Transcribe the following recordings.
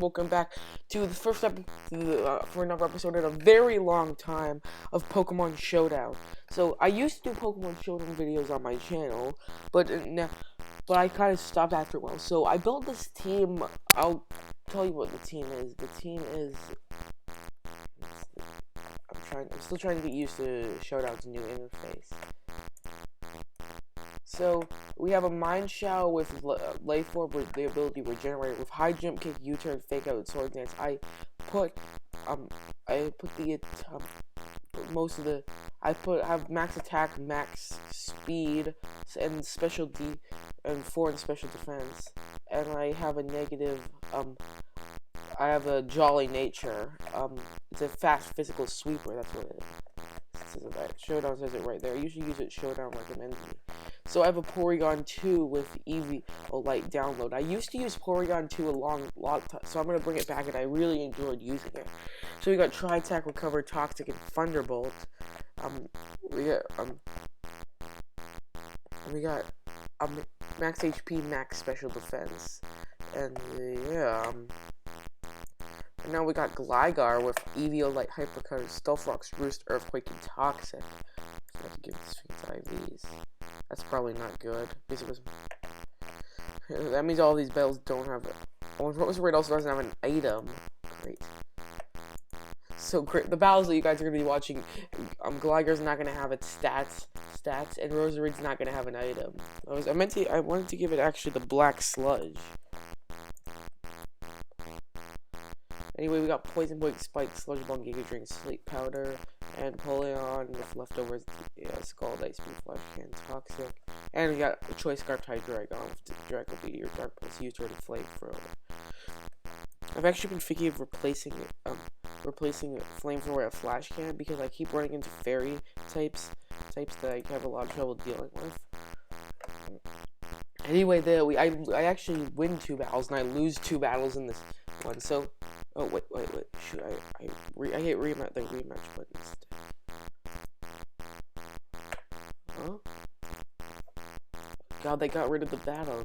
welcome back to the first for another episode in a very long time of Pokemon Showdown. So I used to do Pokemon Showdown videos on my channel, but I kind of stopped after a while. So I built this team. I'll tell you what the team is. The team is. I'm still trying to get used to Showdown's new interface. So, we have a Mind Shower with Life Orb with the ability to regenerate with High Jump Kick, U-Turn, Fake Out, and Sword Dance. I have Max Attack, Max Speed, and Special D, and 4 in Special Defense. And I have a negative, I have a Jolly Nature. It's a fast physical sweeper, that's what it is. Showdown says it right there. I usually use it Showdown recommends me. So I have a Porygon 2 with Eevee Light download. I used to use Porygon 2 a lot of time, so I'm going to bring it back, and I really enjoyed using it. So we got Tri-Attack, Recover, Toxic, and Thunderbolt. We got Max HP, Max Special Defense. And and now we got Gligar with Eevee Light, Hypercut, Stealth Rocks, Roost, Earthquake, and Toxic. So I have to give this thing IVs. That's probably not good. That means all these battles don't have it. Rose Raid also doesn't have an item. Great. So great. The battles that you guys are going to be watching, Gligar's not going to have its stats, and Rosarid's not going to have an item. I wanted to give it actually the Black Sludge. Anyway, we got Poison Boy, Spike, Sludge Bomb, Giga Drain, Sleep Powder, and Polion with leftovers, Scald, Ice Beam, Flash Can, Toxic. And we got a Choice Scarf type Dragon with Draco Meteor, Dark Pulse, U-Turn, and Flamethrower. I've actually been thinking of replacing Flamethrower with Flash Can because I keep running into fairy types that I have a lot of trouble dealing with. Anyway, I actually win 2 battles and I lose 2 battles in this one. So, oh wait, shoot, I hit the rematch button instead. Huh? God, they got rid of the battle.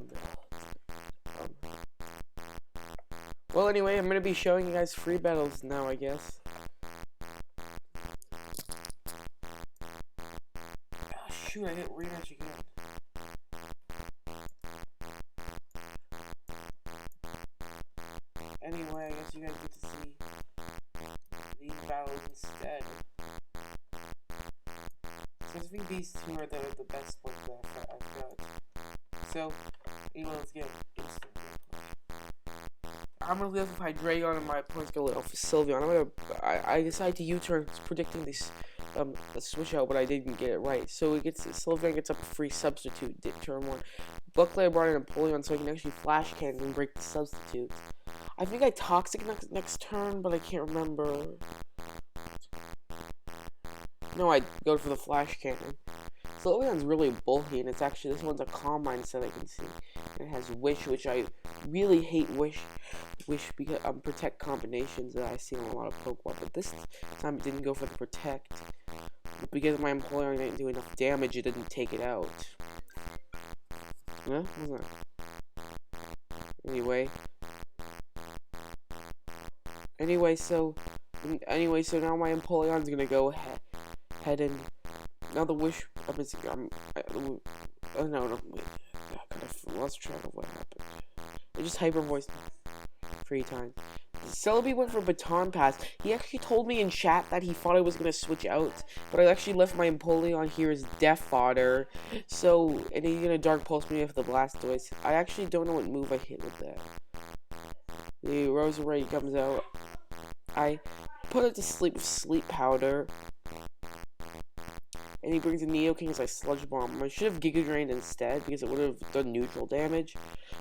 Well, anyway, I'm gonna be showing you guys free battles now, I guess. Oh, shoot, I hit rematch again. Anyway, I guess you guys get to see these battles instead. So I think these 2 are the best ones that I've got. So, anyway, let's get instant gameplay. I'm gonna live with Hydreigon and my opponent's gonna live with Sylveon. I decided to U-turn predicting this a switch out, but I didn't get it right. So Sylveon gets up a free substitute turn 1. Luckily I brought in Napoleon so I can actually Flash Cannon and break the substitute. I think I Toxic next turn, but I can't remember. No, I go for the Flash Cannon. Sylveon's really bulky, and this one's a Calm Mindset I can see. And it has Wish, which I really hate Wish because Protect combinations that I see in a lot of Pokemon. But this time it didn't go for the Protect. Because my Employer didn't do enough damage, it didn't take it out. Huh? What's that? Anyway, so now my Empoleon's gonna go ahead and now the Wish. No, wait. I lost track of what happened. I just hyper voiced 3 times. Celebi went for Baton Pass. He actually told me in chat that he thought I was gonna switch out, but I actually left my Empoleon here as Death Fodder. So, and he's gonna Dark Pulse me with the Blastoise. I actually don't know what move I hit with that. The Roserade comes out. I put it to sleep with Sleep Powder. And he brings in Neoking as I Sludge Bomb. I should have Giga Drained instead because it would have done neutral damage.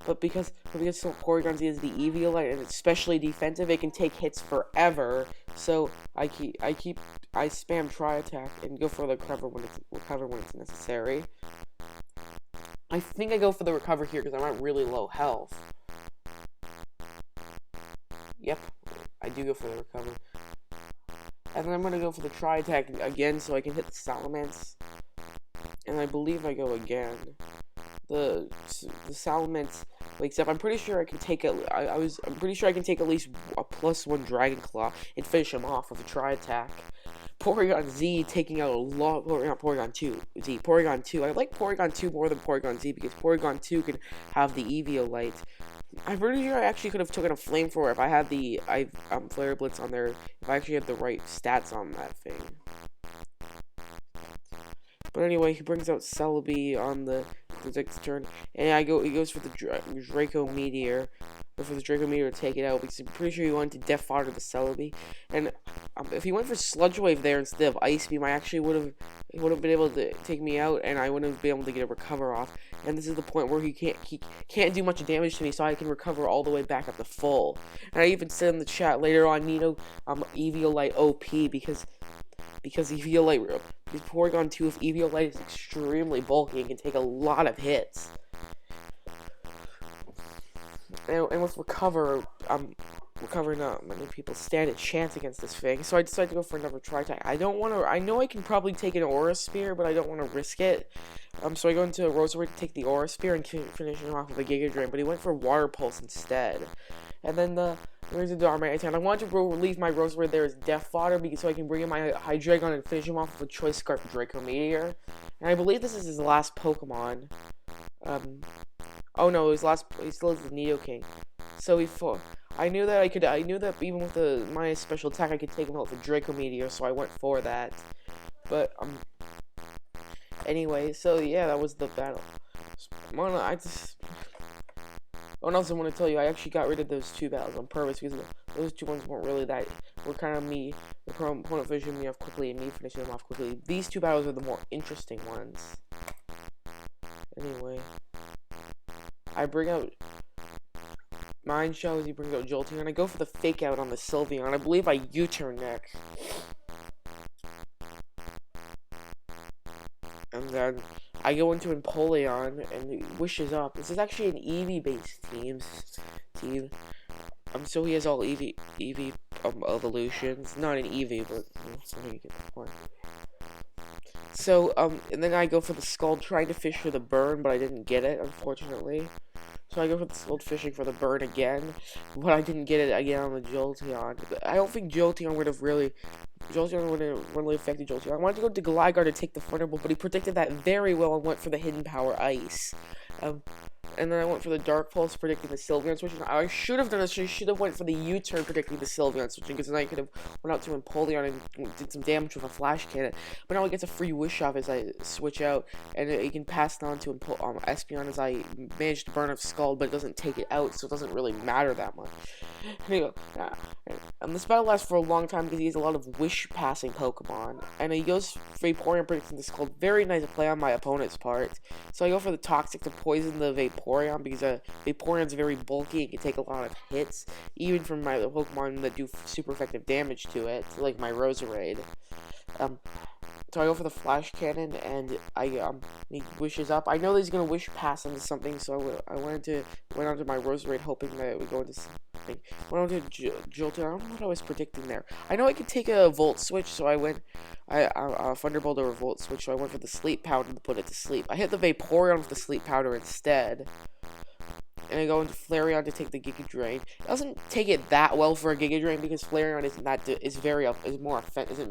But because Porygon is the Eevee Light and it's especially defensive, it can take hits forever. So I spam Tri-Attack and go for the recover when it's necessary. I think I go for the recover here because I'm at really low health. Yep, I do go for the recover. And then I'm going to go for the Tri-Attack again so I can hit the Salamence. And I believe I go again. The Salamence Except I'm pretty sure I can take I'm pretty sure I can take at least a +1 Dragon Claw and finish him off with a Tri Attack. Porygon Z taking out a lot, or not Porygon 2, Z, Porygon 2. I like Porygon 2 more than Porygon Z because Porygon 2 can have the Eviolite. I'm pretty sure I actually could have taken a Flamethrower if I had the Flare Blitz on there, if I actually had the right stats on that thing. But anyway, he brings out Celebi on the next turn, and he goes for the Draco Meteor, or for the Draco Meteor to take it out, because I'm pretty sure he wanted to Death Fodder the Celebi, and if he went for Sludge Wave there instead of Ice Beam, I actually would have been able to take me out, and I wouldn't have been able to get a recover off, and this is the point where he can't do much damage to me, so I can recover all the way back up to full. And I even said in the chat later on, Nino, Eviolite OP, because Eviolite, because Porygon 2 with Eviolite is extremely bulky and can take a lot of hits. And with Recover, not many people stand a chance against this thing, so I decided to go for another Tri-Attack. I know I can probably take an Aura Spear, but I don't want to risk it. So I go into Roserade to take the Aura Spear and finish him off with a Giga Drain, but he went for Water Pulse instead. And then there's a Darmanitan. I wanted to leave my Roserade there as Death Fodder so I can bring in my Hydreigon and finish him off with a Choice Scarf Draco Meteor. And I believe this is his last Pokemon. Oh no, he still has the Nidoking. So I knew that even with my special attack, I could take him out with a Draco Meteor, so I went for that. But, anyway, so yeah, that was the battle. What else I want to tell you, I actually got rid of those 2 battles on purpose, because those 2 ones weren't really that, were kind of me, the opponent finishing me off quickly, and me finishing them off quickly. These 2 battles are the more interesting ones. Anyway, I bring out Mind Shells, he brings out Jolteon, I go for the Fake Out on the Sylveon, I believe I U-turn next. And then I go into Empoleon and he wishes up. This is actually an Eevee-based team. So he has all Eevee evolutions. Not an Eevee, but you get the point. So, and then I go for the Scald, trying to fish for the Burn, but I didn't get it, unfortunately. So I go for the Scald fishing for the Burn again, but I didn't get it again on the Jolteon. I don't think Jolteon would have really affected Jolteon. I wanted to go to Gligar to take the Thunderbolt, but he predicted that very well and went for the Hidden Power Ice. And then I went for the Dark Pulse, predicting the Sylveon switching. I should have done this. I should have went for the U-turn, predicting the Sylveon switching, because then I could have went out to Empoleon and did some damage with a Flash Cannon. But now he gets a free Wish Off as I switch out, and he can pass it on to Espeon as I managed to burn up Scald, but it doesn't take it out, so it doesn't really matter that much. And this battle lasts for a long time because he has a lot of Wish-passing Pokemon. And he goes for Vaporeon, predicting the Scald. Very nice play on my opponent's part. So I go for the Toxic to poison the Vaporeon, because Vaporeon's very bulky and can take a lot of hits, even from my Pokemon that do super effective damage to it, like my Roserade. So I go for the Flash Cannon, and he wishes up. I know that he's gonna Wish Pass into something, so I went on to my Roserade, hoping that it would go into something. Went on to Jolteon. I don't know what I was predicting there. I know I could take a Volt Switch, so I went Thunderbolt over Volt Switch. So I went for the Sleep Powder to put it to sleep. I hit the Vaporeon with the Sleep Powder instead. And I go into Flareon to take the Giga Drain. It doesn't take it that well for a Giga Drain because Flareon isn't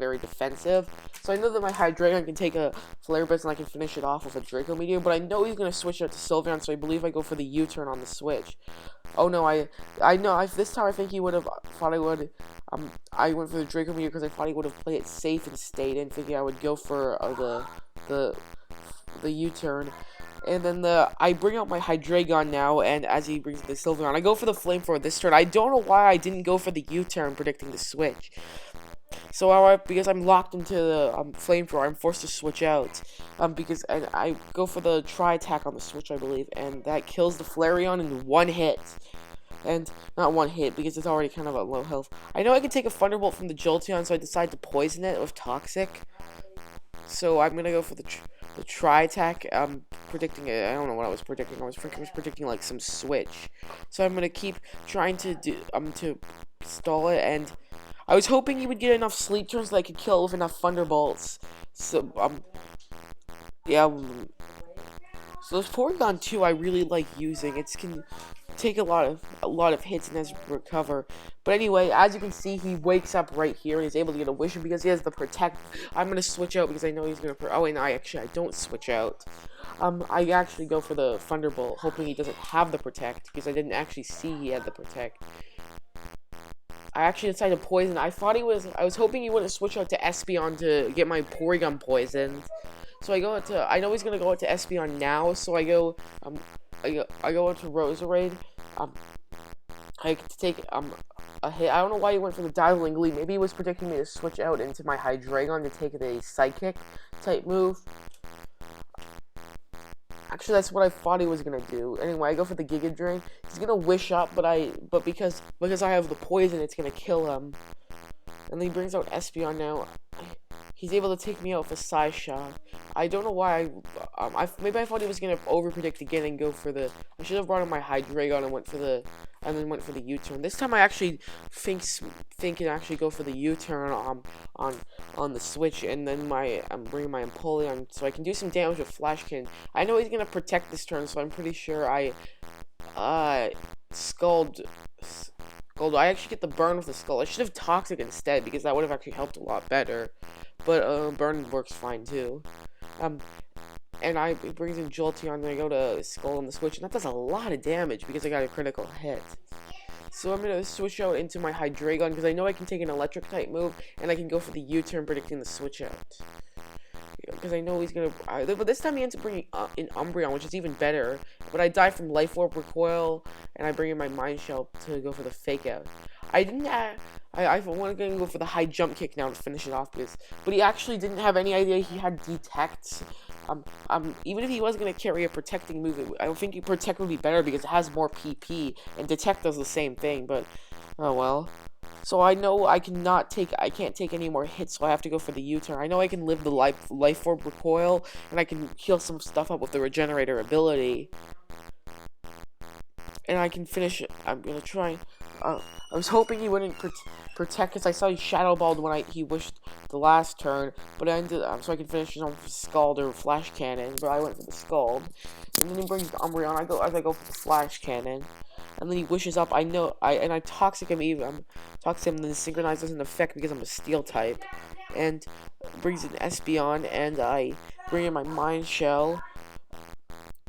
very defensive. So I know that my Hydreigon can take a Flare Blitz and I can finish it off with a Draco Meteor. But I know he's gonna switch out to Sylveon, so I believe I go for the U-turn on the switch. Oh no, this time I think he would have thought I would. I went for the Draco Meteor because I thought he would have played it safe and stayed in, thinking I would go for the U-turn. And then I bring out my Hydreigon now, and as he brings the Sylveon, I go for the Flamethrower this turn. I don't know why I didn't go for the U-turn, predicting the switch. So because I'm locked into the Flamethrower, I'm forced to switch out. Because I go for the Tri-Attack on the switch, I believe, and that kills the Flareon in 1 hit. And not 1 hit, because it's already kind of at low health. I know I can take a Thunderbolt from the Jolteon, so I decide to poison it with Toxic. So I'm gonna go for the Tri-Attack. Predicting it. I don't know what I was predicting. I was predicting like some switch. So I'm gonna keep trying to to stall it, and I was hoping he would get enough sleep turns that I could kill it with enough Thunderbolts. So yeah. So this Porygon 2 I really like using. take a lot of hits and has to recover. But anyway, as you can see, he wakes up right here and he's able to get a wish because he has the protect. I'm gonna switch out because I know he's gonna. Oh, and I don't switch out. I actually go for the Thunderbolt, hoping he doesn't have the protect because I didn't actually see he had the protect. I actually decided to poison. I was hoping he wouldn't switch out to Espeon to get my Porygon poisoned. So I go into. I know he's gonna go into Espeon now, so I go into Roserade. I take a hit. I don't know why he went for the Dazzling Gleam. Maybe he was predicting me to switch out into my Hydreigon to take the Psychic type move. Actually, that's what I thought he was gonna do. Anyway, I go for the Giga Drain. He's gonna wish up, but because I have the poison, it's gonna kill him. And then he brings out Espeon now. He's able to take me out with a Psyshock. I don't know why. Maybe I thought he was gonna overpredict again and go for the. I should have brought in my Hydreigon and went for the U-turn. This time I actually think and actually go for the U-turn on the switch, and then I'm bringing my Empoleon so I can do some damage with Flash Cannon. I know he's gonna protect this turn, so I'm pretty sure Scald. I actually get the burn with the Skull. I should have Toxic instead because that would have actually helped a lot better. But burn works fine too. And it brings in Jolteon, and I go to Skull on the switch, and that does a lot of damage because I got a critical hit. So I'm gonna switch out into my Hydreigon because I know I can take an electric type move, and I can go for the U-turn predicting the switch out. Because I know he's gonna. But this time he ends up bringing in Umbreon, which is even better. But I die from Life Orb Recoil, and I bring in my Mind Shell to go for the Fake Out. I didn't. I want to go for the high jump kick now to finish it off but he actually didn't have any idea he had Detect. Even if he was gonna carry a protecting move, I don't think Protect would be better because it has more PP, and Detect does the same thing. But oh well. So I know I can't take any more hits, so I have to go for the U-turn. I know I can live the Life Orb Recoil, and I can heal some stuff up with the Regenerator ability. And I can finish it. I'm gonna try. I was hoping he wouldn't protect, because I saw he Shadow Balled when he wished the last turn, but I ended so I can finish it on Scald or Flash Cannon, but I went for the Scald. And then he brings the Umbreon, I go for the Flash Cannon. And then he wishes up, I Toxic him even. Toxic him, and then Synchronize doesn't affect because I'm a Steel type. And brings in Espeon, and I bring in my Mind Shell.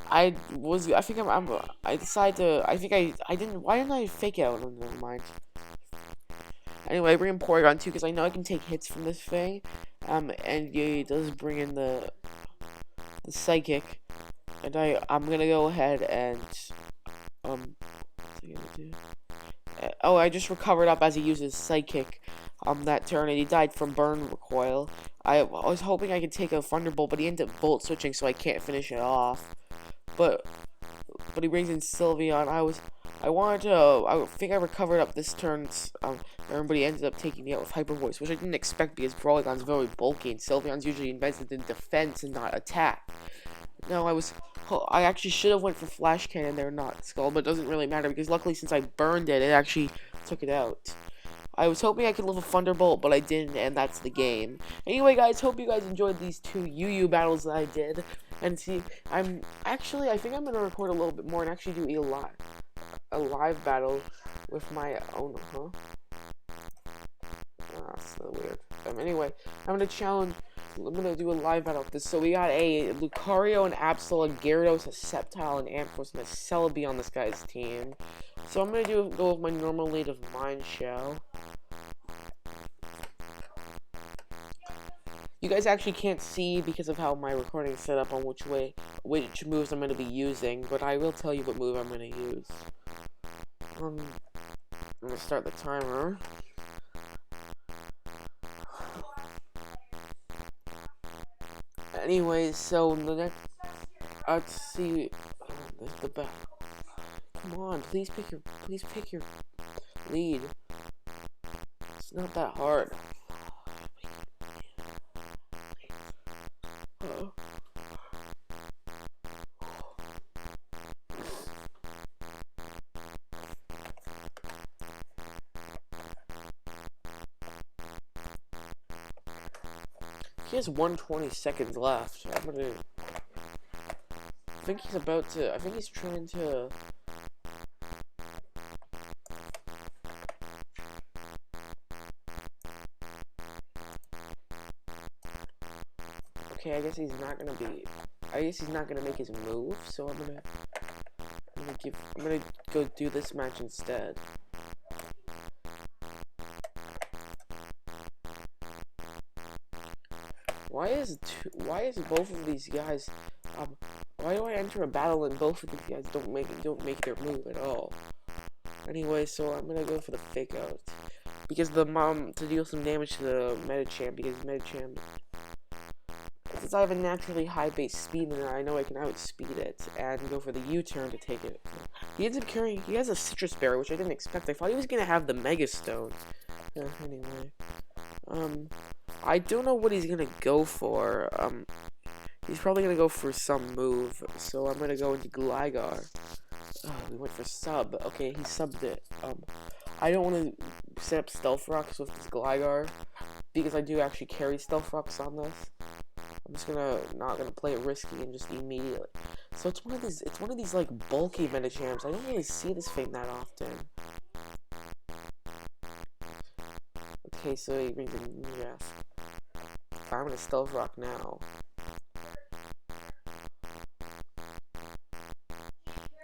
I decided to, why didn't I Fake Out? Oh, never mind. Anyway, I bring in Porygon too, because I know I can take hits from this thing. And he does bring in the Psychic. And I'm gonna go ahead and, what's he gonna do? Oh, I just recovered up as he uses Psychic that turn, and he died from Burn Recoil. I was hoping I could take a Thunderbolt, but he ended up Bolt Switching, so I can't finish it off. But he brings in Sylveon. I think I recovered up this turn, but he ended up taking me out with Hyper Voice, which I didn't expect because Brawlion's very bulky, and Sylveon's usually invented in defense and not attack. No, I actually should have went for Flash Cannon there, not Skull, but it doesn't really matter because luckily since I burned it, it actually took it out. I was hoping I could live a Thunderbolt, but I didn't, and that's the game. Anyway, guys, hope you guys enjoyed these 2 UU battles that I did. And see, I think I'm gonna record a little bit more and actually do a live battle with my own, that's so weird. Anyway, I'm gonna do a live battle with this. So we got a Lucario, an Absol, a Gyarados, a Sceptile, an Ampharos, and a Celebi on this guy's team. So I'm gonna go with my normal lead of Mind Shell. You guys actually can't see because of how my recording is set up on which moves I'm going to be using, but I will tell you what move I'm going to use. I'm going to start the timer. Anyways, so the next, let's see, the back. Come on, please pick your lead. It's not that hard. He has 120 seconds left. I think he's trying to okay, I guess he's not gonna make his move, so I'm gonna go do this match instead. Why is both of these guys why do I enter a battle and both of these guys don't make their move at all? Anyway, so I'm gonna go for the fake out. Because the to deal some damage to the Medicham, because Medicham, since I have a naturally high base speed, and I know I can outspeed it and go for the U-turn to take it. He ends up carrying. He has a citrus berry, which I didn't expect. I thought he was gonna have the Mega Stone. Anyway, I don't know what he's gonna go for. He's probably gonna go for some move, so I'm gonna go into Gligar. Oh, we went for sub. Okay, he subbed it. I don't want to set up Stealth Rocks with this Gligar because I do actually carry Stealth Rocks on this. I'm just not gonna play it risky and just immediately. So it's one of these like bulky Medichams. I don't really see this thing that often. Okay, so he brings in yes. I'm gonna Stealth Rock now.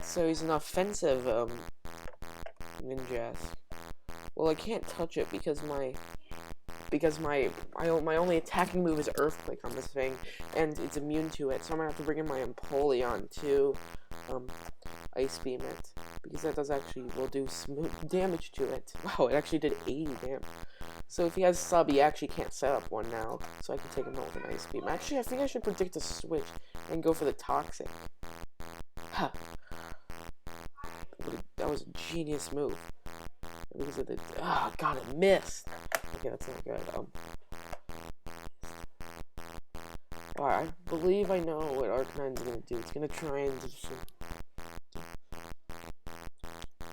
So he's an offensive Ninjask. Well, I can't touch it because my only attacking move is Earthquake on this thing, and it's immune to it. So I'm gonna have to bring in my Empoleon to Ice Beam it, because that will do smooth damage to it. Wow, it actually did 80 damage. So if he has sub, he actually can't set up one now, so I can take him out with an Ice Beam. Actually, I think I should predict a switch and go for the Toxic. Ha! That was a genius move. Because of the god, it missed. Okay, that's not good. Alright, I believe I know what Arcanine's gonna do. It's gonna try and do some.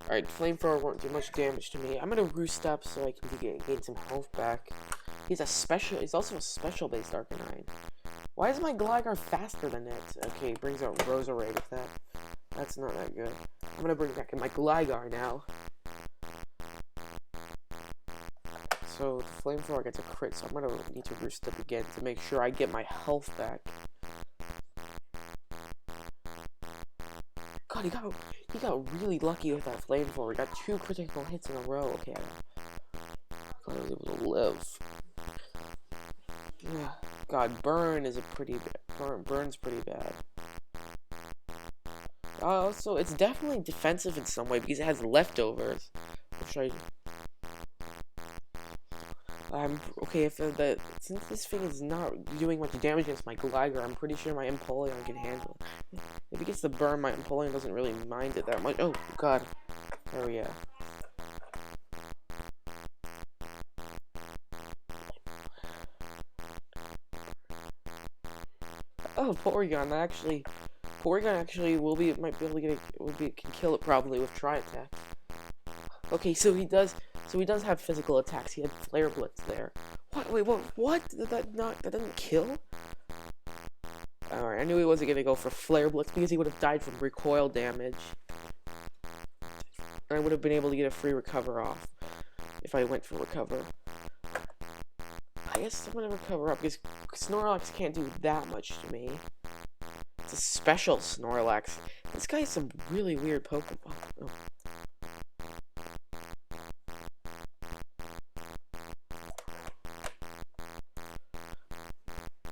Alright, Flamethrower won't do much damage to me. I'm gonna roost up so I can gain some health back. He's also a special based Arcanine. Why is my Gligar faster than it? Okay, it brings out Roserade with that. That's not that good. I'm gonna bring back in my Gligar now. So the Flamethrower gets a crit, so I'm gonna need to roost up again to make sure I get my health back. God, he got really lucky with that Flamethrower. He got 2 critical hits in a row. Okay, I was able to live. Yeah. God, Burn's pretty bad. So it's definitely defensive in some way because it has leftovers. Which okay. Since this thing is not doing much damage against my Gligar, I'm pretty sure my Empoleon can handle it. If it gets the burn, my Empoleon doesn't really mind it that much. Oh god, there we go. Oh, Porygon actually can kill it probably with Tri-Attack. Okay, so he does have physical attacks. He had Flare Blitz there. What? Wait, what? That didn't kill? Alright, I knew he wasn't gonna go for Flare Blitz because he would have died from recoil damage. And I would have been able to get a free recover off if I went for recover. I guess I'm gonna recover up because Snorlax can't do that much to me. It's a special Snorlax. This guy has some really weird Pokemon. Oh.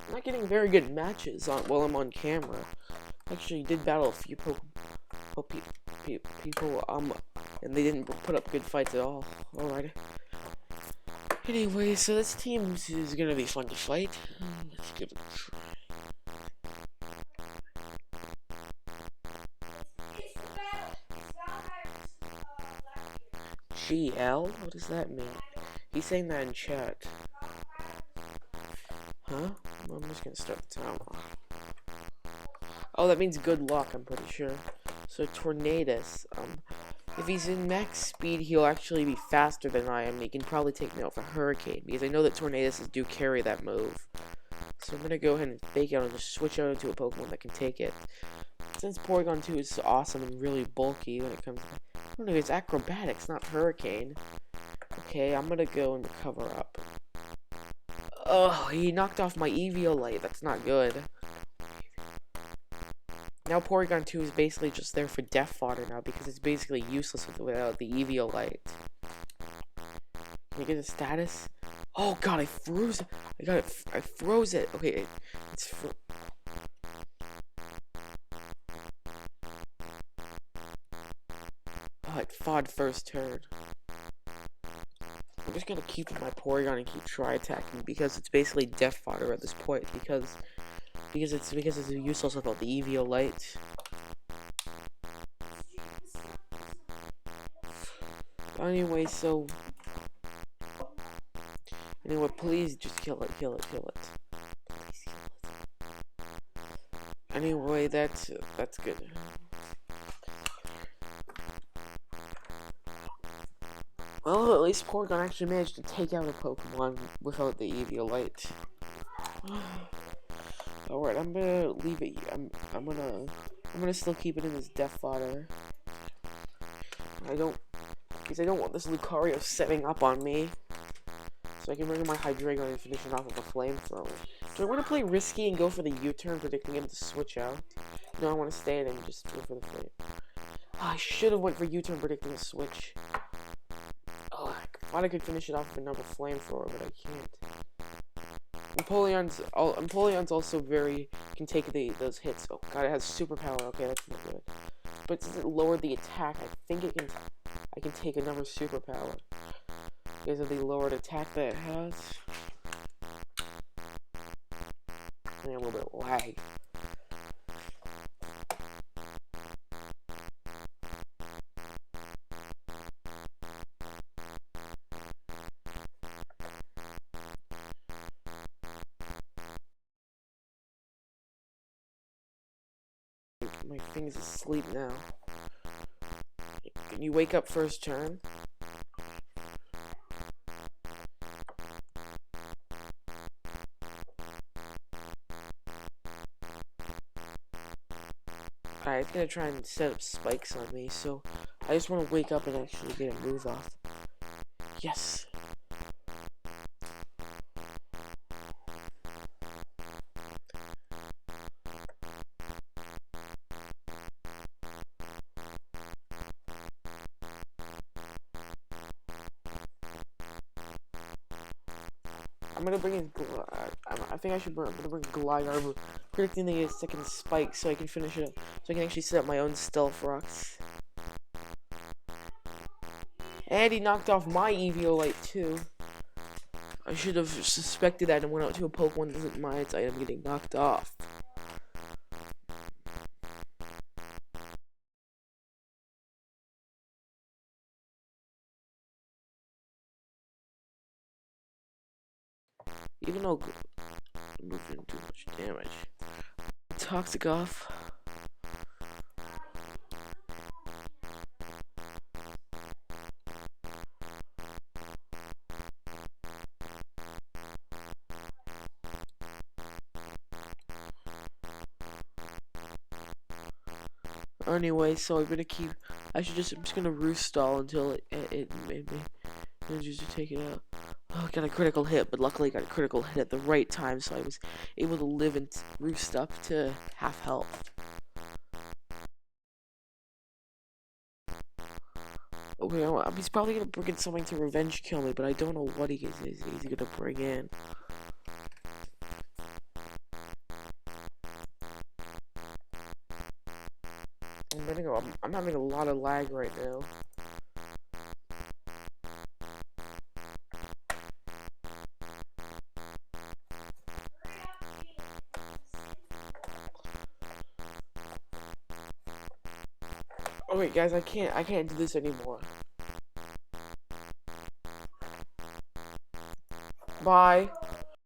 I'm not getting very good matches while I'm on camera. Actually, did battle a few people, and they didn't put up good fights at all. Alright. Anyway, so this team is gonna be fun to fight. Let's give it a try. GL? What does that mean? He's saying that in chat. Huh? I'm just gonna start the timer. Oh, that means good luck, I'm pretty sure. So Tornadus, if he's in max speed, he'll actually be faster than I am, and he can probably take me out for Hurricane, because I know that Tornadus do carry that move. So I'm gonna go ahead and fake out and just switch out into a Pokemon that can take it. Since Porygon 2 is awesome and really bulky when it comes to... I don't know, it's Acrobatics, not Hurricane. Okay, I'm gonna go and recover up. Oh, he knocked off my Eviolite. That's not good. Now Porygon 2 is basically just there for death fodder now because it's basically useless without the Eviolite. Can I get a status? Oh god, I froze it. I got it. I froze it. Okay, it's oh, it fought first turn. I'm just gonna keep my Porygon and keep try attacking because it's basically death fodder at this point because it's useless without the Eviolite. Anyway, anyway, please just kill it. Please kill it. Anyway, that's good. Well, at least Porygon actually managed to take out a Pokemon without the Eviolite. Alright, I'm gonna leave it. I'm gonna still keep it in this death fodder. Because I don't want this Lucario setting up on me. So I can bring in my Hydreigon and finish it off with a flamethrower. Do I want to play risky and go for the U-turn, predicting him to switch out? No, I want to stay in and just go for the flame. Oh, I should have went for U-turn, predicting a switch. Oh, I thought I could finish it off with another flamethrower, but I can't. Empoleon's also can take those hits. Oh god, it has superpower. Okay, that's not good. But since it lowered the attack, I think I can take another superpower. Because of the lowered attack that it has. And a little bit of lag. My thing's asleep now. Can you wake up first turn? Alright, it's gonna try and set up spikes on me, so I just want to wake up and actually get a move off. Yes! I'm gonna bring in. I think I should. I'm gonna bring Gligar, predicting the second spike, so I can finish it up. So I can actually set up my own Stealth Rocks. And he knocked off my Eviolite too. I should have suspected that and went out to a Pokemon that doesn't mind its item getting knocked off. Even though I'm moving too much damage. Toxic off. Anyway, so I'm just gonna roost stall until it manages to take it out. Oh, I got a critical hit, but luckily I got a critical hit at the right time, so I was able to live and roost up to half health. Okay, he's probably gonna bring in something to revenge kill me, but I don't know what he's gonna bring in. I'm having a lot of lag right now. Oh wait, guys, I can't do this anymore. Bye.